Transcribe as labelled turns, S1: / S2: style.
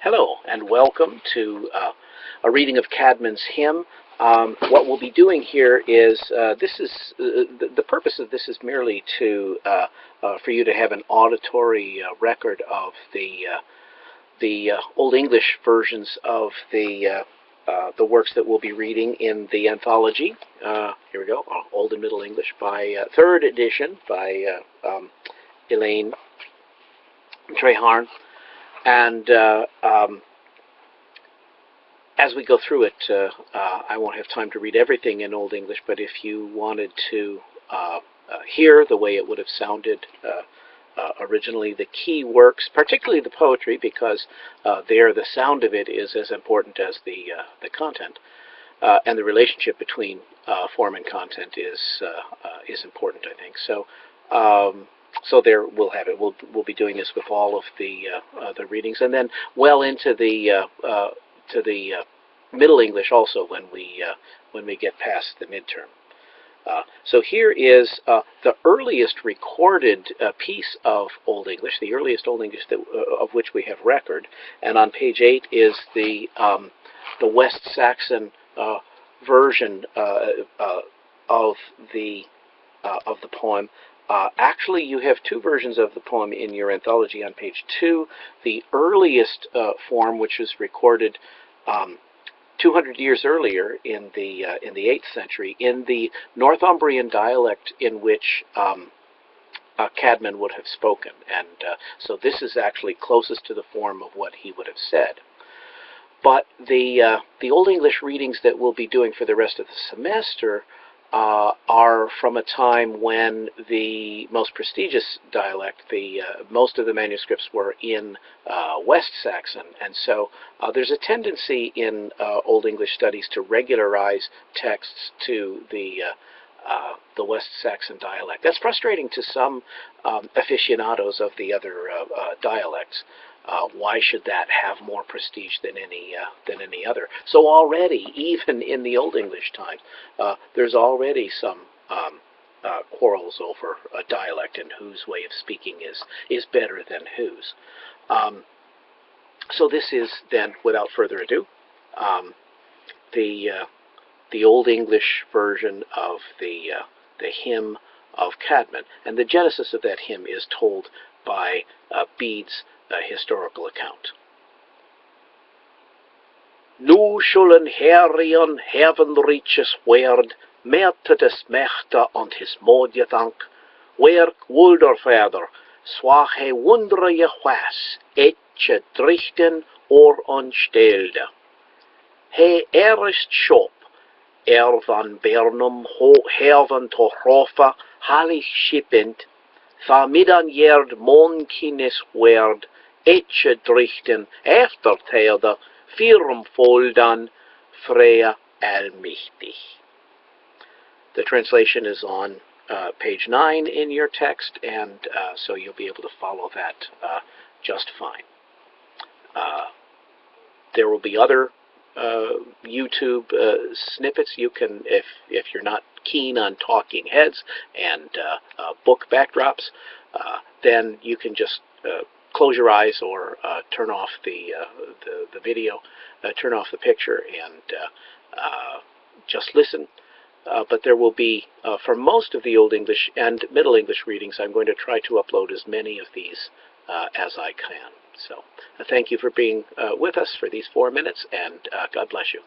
S1: Hello and welcome to a reading of Caedmon's hymn. What we'll be doing here is the purpose of this is merely to for you to have an auditory record of the Old English versions of the works that we'll be reading in the anthology. Here we go, Old and Middle English by third edition by Elaine Treharne. And as we go through it, I won't have time to read everything in Old English, but if you wanted to hear the way it would have sounded originally, the key works, particularly the poetry, because there the sound of it is as important as the content, and the relationship between form and content is important, I think. So there we'll have it. We'll be doing this with all of the readings, and then well into the Middle English also when we get past the midterm. So here is the earliest recorded piece of Old English, the earliest Old English of which we have record, and on page 8 is the West Saxon version of the poem. Actually, you have two versions of the poem in your anthology on page 2. The earliest form, which was recorded 200 years earlier in the 8th century, in the Northumbrian dialect in which Caedmon would have spoken, and so this is actually closest to the form of what he would have said. But the Old English readings that we'll be doing for the rest of the semester are from a time when the most prestigious dialect, most of the manuscripts were in West Saxon, and so there's a tendency in Old English studies to regularize texts to the West Saxon dialect. That's frustrating to some aficionados of the other dialects. Why should that have more prestige than any other? So already, even in the Old English times, there's already some quarrels over a dialect and whose way of speaking is better than whose. So this is then, without further ado, the Old English version of the hymn of Caedmon, and the genesis of that hymn is told by Bede's historical account. Nu zullen Herren heaven reaches word, mer to the smechte and his modje dank, werk wulder verder, swach he wondere je was, etje drichten or onstelde. He erst shop, van Bernum heaven to hofa, halig shippend, va middan jerd monkines werd, etje drichten eftertelde, firm foldan, freya almichtig. The translation is on page 9 in your text, and so you'll be able to follow that just fine. There will be other YouTube snippets. You can, if you're not keen on talking heads and book backdrops, then you can just close your eyes or turn off the video, turn off the picture, and just listen. But there will be, for most of the Old English and Middle English readings, I'm going to try to upload as many of these as I can. So thank you for being with us for these 4 minutes, and God bless you.